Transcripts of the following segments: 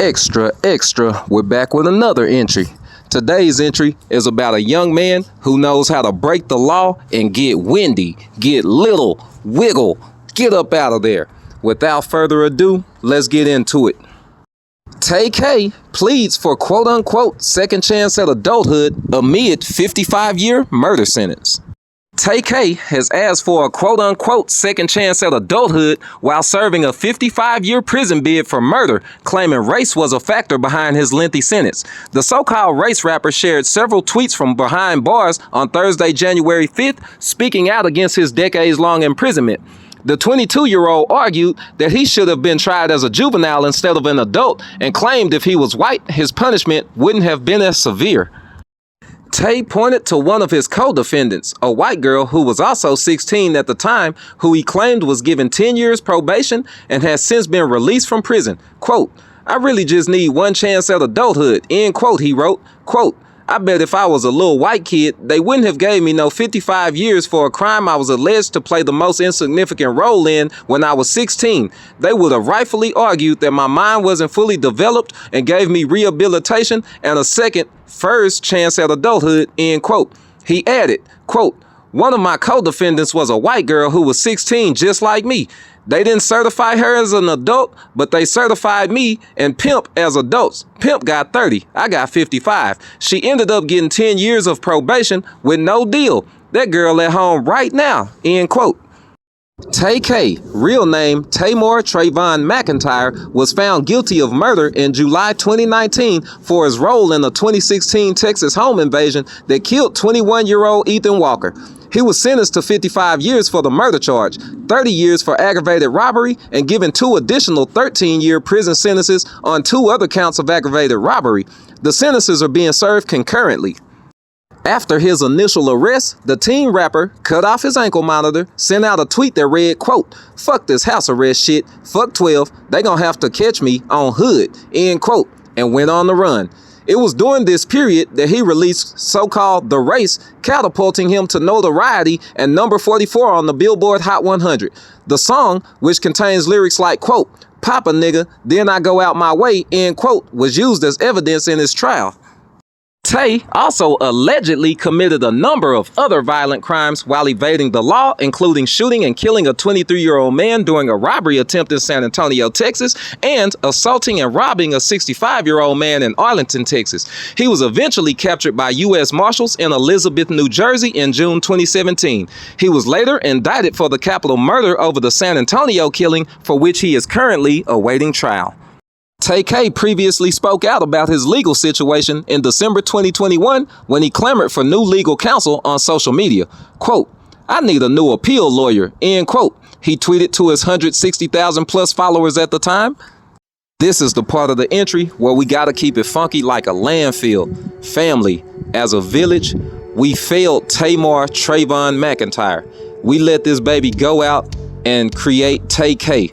Extra, extra, we're back with another entry. Today's entry is about a young man who knows how to break the law and get windy, get little, wiggle, get up out of there. Without further ado, let's get into it. Tay-K pleads for quote-unquote second chance at adulthood amid 55-year murder sentence. Tay-K has asked for a quote-unquote second chance at adulthood while serving a 55-year prison bid for murder, claiming race was a factor behind his lengthy sentence. The so-called race rapper shared several tweets from behind bars on Thursday, January 5th, speaking out against his decades-long imprisonment. The 22-year-old argued that he should have been tried as a juvenile instead of an adult and claimed if he was white, his punishment wouldn't have been as severe. Tay pointed to one of his co-defendants, a white girl who was also 16 at the time, who he claimed was given 10 years probation and has since been released from prison. Quote, "I really just need one chance at adulthood," end quote, he wrote. Quote, "I bet if I was a little white kid, they wouldn't have gave me no 55 years for a crime I was alleged to play the most insignificant role in when I was 16. They would have rightfully argued that my mind wasn't fully developed and gave me rehabilitation and a first chance at adulthood," end quote. He added, quote, "One of my co-defendants was a white girl who was 16 just like me. They didn't certify her as an adult, but they certified me and Pimp as adults. Pimp got 30, I got 55. She ended up getting 10 years of probation with no deal. That girl at home right now," end quote. Tay-K, real name Tamar Trayvon McIntyre, was found guilty of murder in July 2019 for his role in the 2016 Texas home invasion that killed 21-year-old Ethan Walker. He was sentenced to 55 years for the murder charge, 30 years for aggravated robbery, and given 2 additional 13-year prison sentences on 2 other counts of aggravated robbery. The sentences are being served concurrently. After his initial arrest, the teen rapper cut off his ankle monitor, sent out a tweet that read, quote, "Fuck this house arrest shit, fuck 12, they gonna have to catch me on hood," end quote, and went on the run. It was during this period that he released so-called The Race, catapulting him to notoriety and number 44 on the Billboard Hot 100. The song, which contains lyrics like, quote, "Papa nigga, then I go out my way," end quote, was used as evidence in his trial. Tay also allegedly committed a number of other violent crimes while evading the law, including shooting and killing a 23-year-old man during a robbery attempt in San Antonio, Texas, and assaulting and robbing a 65-year-old man in Arlington, Texas. He was eventually captured by U.S. Marshals in Elizabeth, New Jersey in June 2017. He was later indicted for the capital murder over the San Antonio killing, for which he is currently awaiting trial. Tay-K previously spoke out about his legal situation in December 2021 when he clamored for new legal counsel on social media. Quote, "I need a new appeal lawyer," end quote, he tweeted to his 160,000 plus followers at the time. This is the part of the entry where we gotta keep it funky like a landfill. Family, as a village, we failed Tamar Trayvon McIntyre. We let this baby go out and create Tay-K.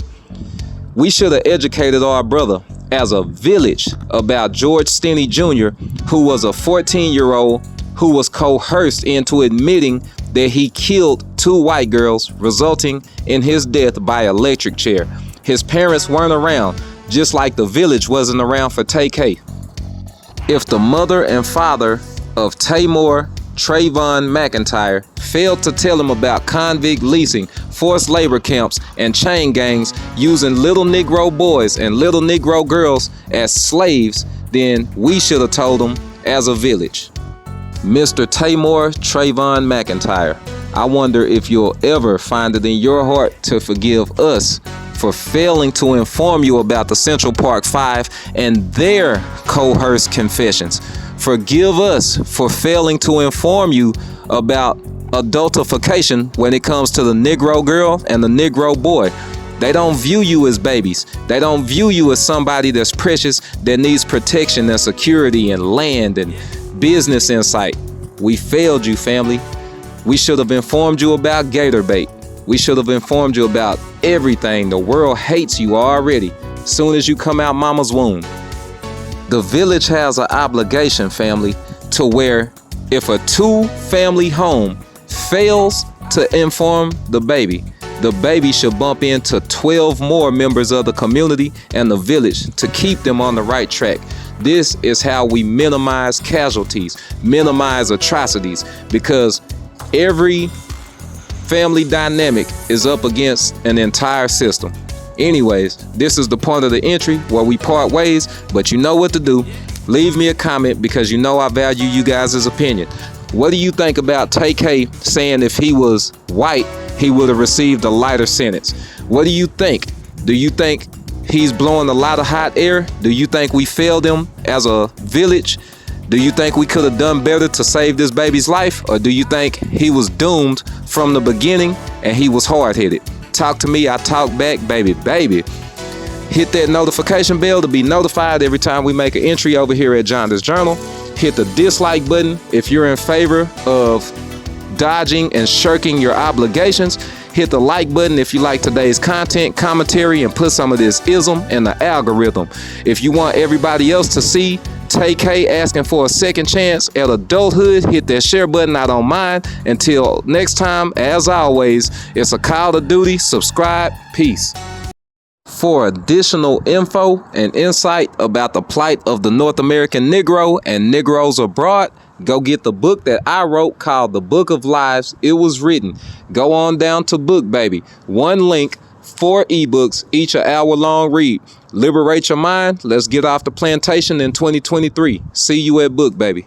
We should have educated our brother as a village about George Stinney Jr., who was a 14-year-old who was coerced into admitting that he killed 2 white girls, resulting in his death by electric chair. His parents weren't around, just like the village wasn't around for Tay-K. If the mother and father of Tamar Trayvon McIntyre failed to tell him about convict leasing, forced labor camps, and chain gangs using little Negro boys and little Negro girls as slaves, then we should have told them as a village. Mr. Tamar Trayvon McIntyre, I wonder if you'll ever find it in your heart to forgive us for failing to inform you about the Central Park 5 and their coerced confessions. Forgive us for failing to inform you about adultification when it comes to the Negro girl and the Negro boy. They don't view you as babies. They don't view you as somebody that's precious, that needs protection and security and land and business insight. We failed you, family. We should have informed you about gator bait. We should have informed you about everything. The world hates you already, soon as you come out mama's womb. The village has an obligation, family, to where if a 2-family home fails to inform the baby, the baby should bump into 12 more members of the community and the village to keep them on the right track. This is how we minimize casualties, minimize atrocities, because every family dynamic is up against an entire system. Anyways, this is the point of the entry where we part ways, but you know what to do. Leave me a comment because you know I value you guys' opinion. What do you think about Tay-K saying if he was white, he would have received a lighter sentence? What do you think? Do you think he's blowing a lot of hot air? Do you think we failed him as a village? Do you think we could have done better to save this baby's life? Or do you think he was doomed from the beginning and he was hard-headed? Talk to me, I talk back, baby. Hit that notification bell to be notified every time we make an entry over here at Jonda's Journal. Hit the dislike button if you're in favor of dodging and shirking your obligations. Hit the like button if you like today's content, commentary, and put some of this ism in the algorithm. If you want everybody else to see Tay-K asking for a second chance at adulthood, hit that share button. I don't mind. Until next time, as always, it's a call to duty. Subscribe. Peace. For additional info and insight about the plight of the North American Negro and Negroes abroad, go get the book that I wrote called The Book of Lives. It was written. Go on down to Book Baby. One link, 4 ebooks, each an hour-long read. Liberate your mind. Let's get off the plantation in 2023. See you at Book Baby.